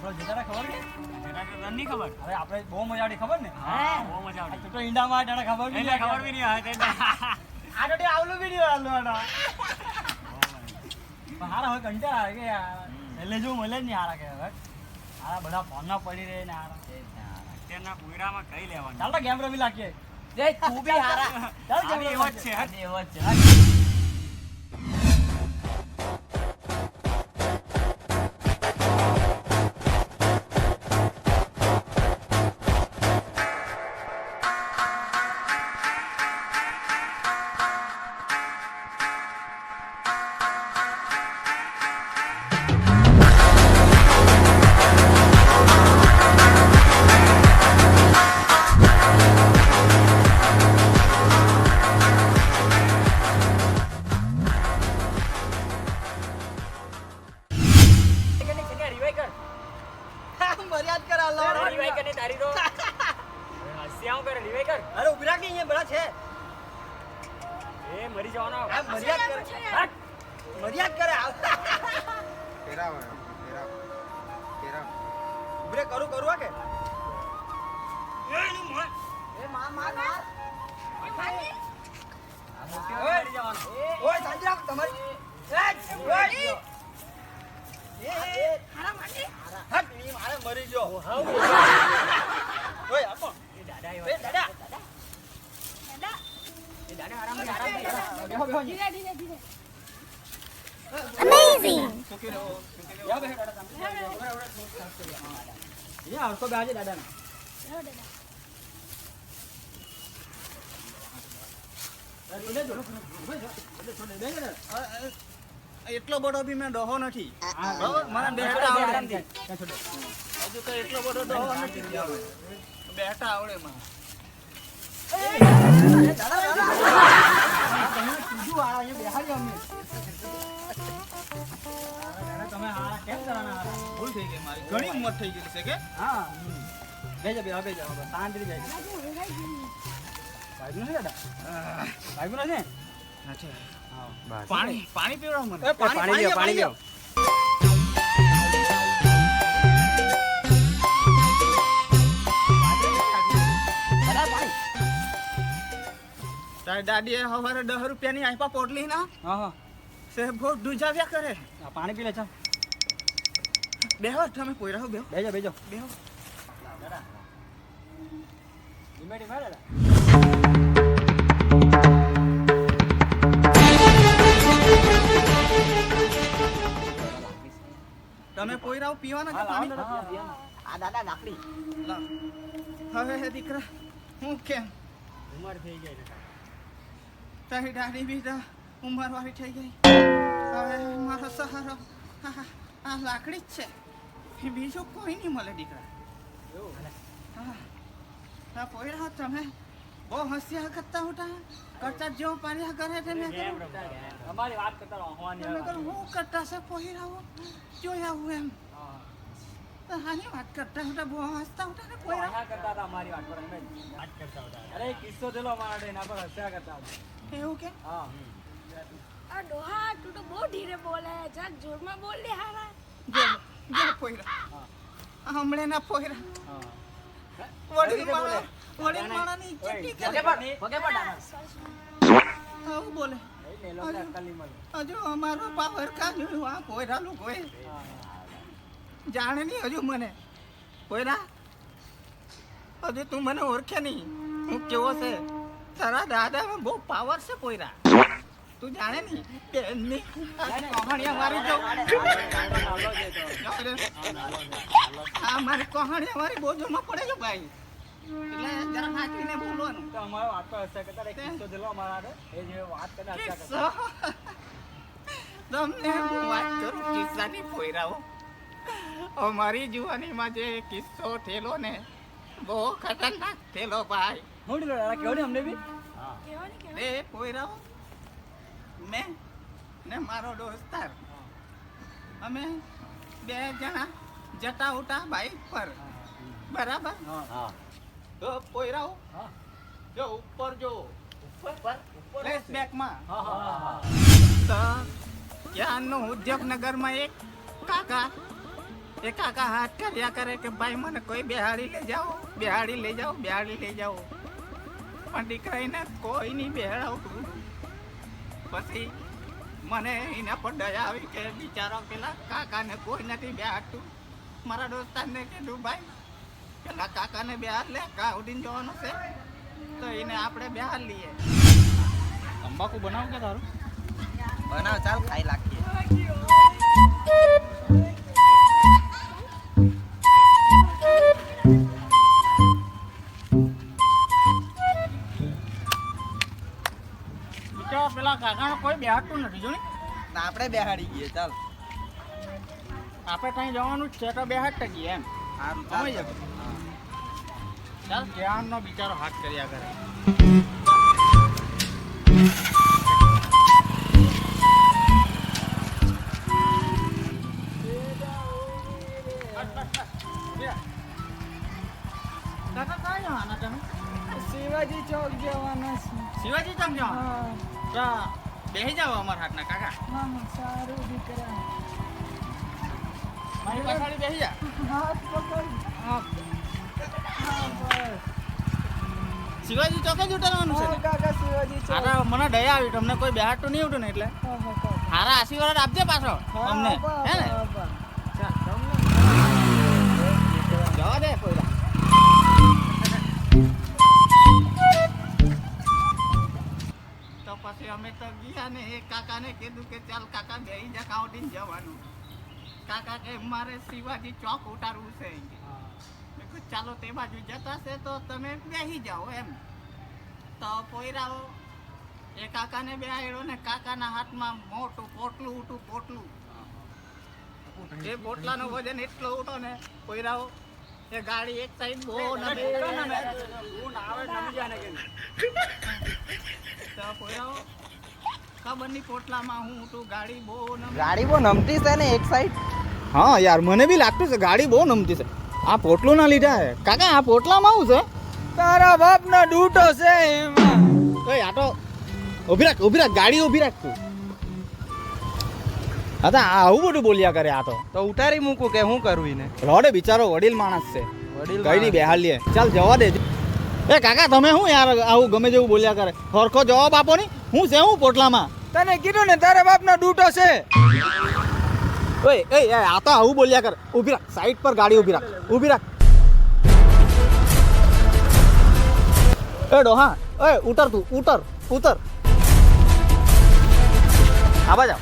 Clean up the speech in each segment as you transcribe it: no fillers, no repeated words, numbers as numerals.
આપણો જેઠાને ખબર કે જેઠાને નહીં ખબર. અરે આપણે બહુ મજા આવડી ખબર ને હા બહુ મજા આવડી. તો ઈંડામાં તને ખબર બી નહીં ખબર બી નહીં આવે આ તો આવલું બી નહીં આવલું હારા હવે કંટાળા આવે કે એટલે જો મળે જ નહીં હારા કે હવે હારા બધા ફોનમાં પડી રહે ને હારા અત્યારના ભૂયરામાં કઈ લેવાનું. ચાલ તો ગેમ રમી નાખીએ તું બી હારા ચાલ ગેમ એવો જ છે. એવો જ છે મર્યાદ કર આલો રિવાઈ કરીને તારી તો હસ્યાઓ કરે રિવાઈ કર. અરે ઉભી રાખ ને અહીંયા બડા છે એ મરી જવાનો. આ મર્યાદ કરે મર્યાદ કરે ઉભી રે કરું આ કે એ માર માર માર. ઓય ઓય સાંજ રાખ તમારી ઓય હટ ની મારે મરી ગયો ઓય આપો એ દાદા એ દાદા એ દાદા આરામ બેહો બેહો Amazing! યા બેહો દાદા તમે યા આવતો બેહાજે દાદા એટલો બધો બી મેં ડોહો નથી બરાબર મને બેહતા આવડે હજુ તો એટલો બધો ડોહો નથી બેહતા આવડે મને તમે હારા કેમ કરવાના ભૂલ થઈ ગઈ મારી ઘણી ઉંમર થઈ ગઈ છે કે હા બેજો બે હવે જાવ શાંતિ બેજો ભાઈ નથી દાદા ભાઈ નથી નથી પાણી પાણી પીવડાવ મને પાણી લ્યો પાણી લ્યો. તારી દાદીએ સવારે 10 રૂપિયાની આપ્યા પોટલી ના હા સે બહુ ડૂજાવ્યા કરે પાણી પી લે ચાલ બેહો તમે પોયરા હો બેહો બેજો બેજો બેહો દાદા ધીમે ધીમે દાદા તમે પોયરાઓ પીવાના કે પાણી આ દાદા લાકડી હવે હે દીકરા હું કેમ ઉંમર થઈ ગઈ છે. તારી દાદી બી તો ઉંમર વાળી થઈ ગઈ હવે મારો સહારો આ લાકડી જ છે બીજું કોઈ નહીં મળે દીકરા હા પોયરા તમે બહુ હસ્યા કરતા હોતા કરતા જેવો પાડ્યા કરે છે મેં અમારી વાત કરતા રહો તમે કહો હું કરતા છે પોયરાઓ જોયા હું એમ હાની વાત કરતા હોતા બહુ હસતા હોતા ને પોયરા કરતા હતા અમારી વાત પર અમે વાત કરતા હતા. અરે કિસ્સો થયેલો અમારા એના પર હસ્યા કરતા હતા. એવું કે હા આ ડોહા તું તો બહુ ધીરે બોલે જરાક જોરમાં બોલ દે હારા જો પોયરા હમણાંના પોયરા હા વડીલ માણાની ચીટી કરે પગે પડ દાદા. આવું બોલે એ લે લો અક્કલી મળે. હજુ અમારો પાવર કાઢ્યું આ પોયરાનું કોઈ જાણે નહીં હજુ મને પોયરા હજુ તું મને ઓળખે નહીં હું કેવો છે તારા દાદામાં બહુ પાવર છે પોયરા તું જાણે નહીં બેનની કહાણીયા મારી જાઉં આ મારી કહાણીયા મારી બોજોમાં પડે છે ભાઈ એટલે જરા સાચવીને બોલવાનું તો અમારો વાત પર હસ્યા કરતા હતા. એક કિસ્સો થયેલો અમારા હારે. એ જે વાત કરતા હસ્યા કરતા. તમને હું વાત કરું કિસ્સાની પોયરાઓ અમારી જુવાનીમાં જે કિસ્સો થયેલો ને બહુ ખતરનાક થયેલો ભાઈ હું ડીલો દાદા કેવો ને અમને બી કેવાની કે એ પોયરાઓ મેં ને મારો દોસ્તાર અમે 2 જણા જતા ઉતા બાઈક પર બરાબર હા તો પોયરાઓ હા જો ઉપર જો ફ્લેશબેકમાં હા હા તો ત્યાંનો ઉદ્યોગનગરમાં એક કાકા એ કાકા હાથ કર્યા કરે કે ભાઈ મને કોઈ બેહાડી લઈ જાઓ, બેહાડી લઈ જાઓ, બેહાડી લઈ જાઓ. પણ દીકરાને કોઈ નહીં બેહાડતું. પછી મને એના પર દયા આવી કે બિચારો પેલા કાકાને કોઈ નથી બેહાડતું. મારા દોસ્તારને કીધું ભાઈ પેલા કાકાને બેહાડ લે, કા ઉડીને જવાનું છે તો એને આપણે બેહાડ લઈએ. તંબાકુ બનાવ કે તારું? બનાવ, ચાલ ખાઈ લાગીએ. બિચારા પેલા કાકાને કોઈ બેહાડતું નથી જો ને. આપણે બેહાડી ગઈએ. ચાલ આપણે ત્યાં જવાનું જ છે તો બેહાડતા જઈએ એમ. સારું સમજ જાય. ચાલ ધ્યાનનો બિચારો હાથ કર્યા કરે. કાકા ક્યાં જવાના તમે? શિવાજી ચોક જવાના છે. શિવાજી ચોક જવાના? તો બેસી જાઓ અમારા હાથના કાકા. હા સારું દીકરા. મારી પછાડી બેસી જા. હાથ પકડ. હા. હા બસ. શિવાજી ચોકે જ ઉતરવાનું છે હા ને? કાકા શિવાજી ચોક. હારા મને દયા આવી, તમને કોઈ બેહાડતું નહીં ઉઠું ને એટલે હા હા કાકા. હારા આશીર્વાદ આપજે પાછો અમને, હે ને? જવા દે કોઈલા. તો પછી અમે તો ગયા ને એ કાકાને કીધું કે ચાલ કાકા બેહી જા, કાઉન્ટીને જવાનું. કાકા કે મારે શિવાજી ચોક ઉતારવું છે. મેં કીધું ચાલો તે બાજુ જતા છે તો તમે બેસી જાઓ એમ. તો પોયરાઓ એ કાકાને બેહાડ્યો ને કાકાના હાથમાં મોટું પોટલું ઉઠું પોટલું. એ પોટલાનો વજન એટલો ઉઠો ને પોયરાઓ એ ગાડી એક સાઈડ બહુ નમે. તો પોયરાઓ ખબર નહીં પોટલામાં હું ઉઠું, ગાડી બહુ નમે. ગાડી બહુ નમતી છે ને એક સાઈડ. હા યાર મને બી લાગતું છે ગાડી બહુ નમતી છે. આ પોટલું ના લીધા હે કાકા. આ પોટલામાં શું છે? તારા બાપનો ડૂટો છે એમાં. ઓય આ તો ઊભી રાખ ગાડી ઊભી રાખ તું. હા તો આવું બધું બોલ્યા કરે આ તો. તો ઉતારી મૂકું કે શું કરવું એને? રોડે બિચારો વડીલ માણસ છે, કઈ નહીં બેહાડ લે. ચાલ જવા દે. એ કાકા તમે શું યાર આવું ગમે જેવું બોલ્યા કરે? સરખો જવાબ આપો ને. શું છે હું પોટલામાં? તને કીધું ને તારા બાપનો ડૂટો છે. ઓય એ આ તો આવું બોલ્યા કરે. ઊભી રાખ, સાઈડ પર ગાડી ઊભી રાખ, ઊભી રાખ. એ ડોહા, ઓય ઉતર તું, ઉતર. આવા જાવ.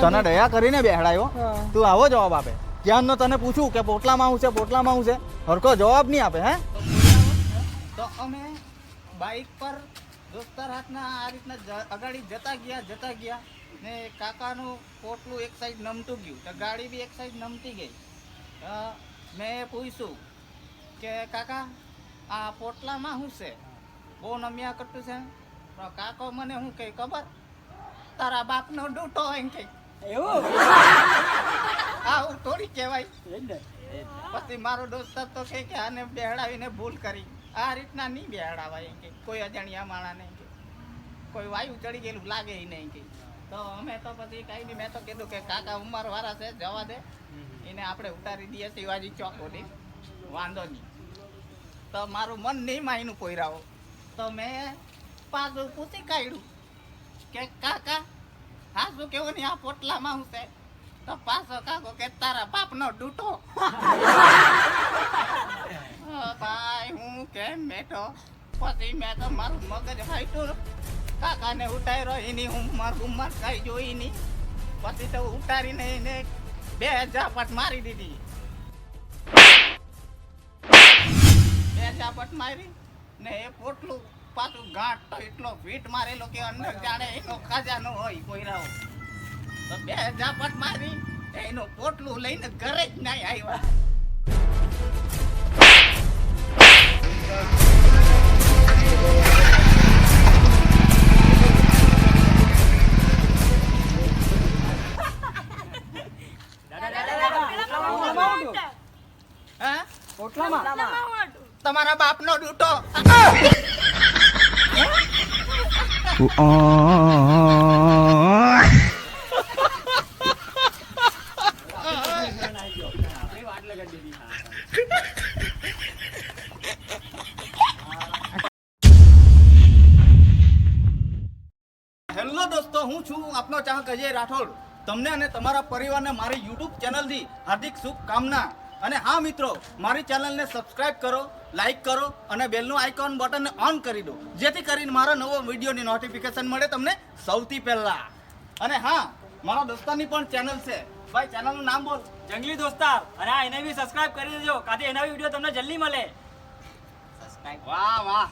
તને દયા કરીને બેહડાયો, હા. તું આવો જવાબ આપે. જ્ઞાનનો તને પૂછું કે પોટલામાં હું છે, પોટલામાં હું છે, હરખો જવાબ નહીં આપે. હે તો અમે બાઇક પર દોસ્તાર હાથના આ રીતના અગાડી જતા ગયા ને કાકાનું પોટલું એક સાઈડ નમતું ગયું તો ગાડી બી એક સાઈડ નમતી ગઈ. મેં પૂછ્યું કે કાકા આ પોટલામાં શું છે, બહુ નમ્યા કરતું છે? તો કાકો મને શું કહે ખબર? તારા બાપનો ડૂટો એમ કહે. એવું? આવું થોડી કહેવાય. પછી મારો દોસ્તાર તો કહે કે આને બેહડાવીને ભૂલ કરી. આ રીતના નહીં બેહડાવાય કે કોઈ અજાણ્યા માણાને કે કોઈ વાયુ ચડી ગયેલું લાગે નહીં કે. તો અમે તો પછી કાંઈ નહીં, મેં તો કીધું કે કાકા ઉંમરવાળા છે જવા દે, એને આપણે ઉતારી દઈએ શિવાજી ચોક સુધી, વાંધો નહીં. તો મારું મન નહીં માયનું પોયરાઓ. તો મેં પાછું પૂછી કાઢ્યું કે કાકા હા શું કેવું નહીં આ પોટલામાં હું છે? તો પાછો કાકો કે તારા બાપનો ડૂટો. ભાઈ હું કેમ બેઠો. પછી મેં તો મારું મગજ ફાટ્યું, કાકાને ઉતાર્યો. એની ઉંમર કઈ જોઈ નહીં. પછી તો ઉતારીને એને 2 ઝાપટ મારી દીધી. 2 ઝાપટ મારી ને એ પોટલું પાછું ગાંઠ તો એટલો વીટ મારેલો કે અંદર જાણે એનો ખજાનો હોય કોઈરાઓ. તો 2 ઝાપટ મારી એનું પોટલું લઈને ઘરે જ નહીં આવ્યા. હા? તમારા બાપનો ડૂટો. કરી દીધી હેલો દોસ્તો, હું છું આપનો ચાહક અજય રાઠોડ. તમને અને તમારા પરિવારને મારી યુટ્યુબ ચેનલથી હાર્દિક શુભકામના. અને હા મિત્રો, મારી ચેનલને સબસ્ક્રાઇબ કરો, લાઈક કરો અને બેલનું આઇકોન બટનને ઓન કરી દો, જેથી કરીને મારા નવો વિડીયોની નોટિફિકેશન મળે તમને સૌથી પહેલા. અને હા, મારા દોસ્તારની પણ ચેનલ છે. ભાઈ, ચેનલનું નામ બોલ. જંગલી દોસ્તાર. અને આ એને બી સબસ્ક્રાઇબ કરી દેજો, કાથી એના વિડીયો તમને જલ્દી મળે. વાહ વાહ.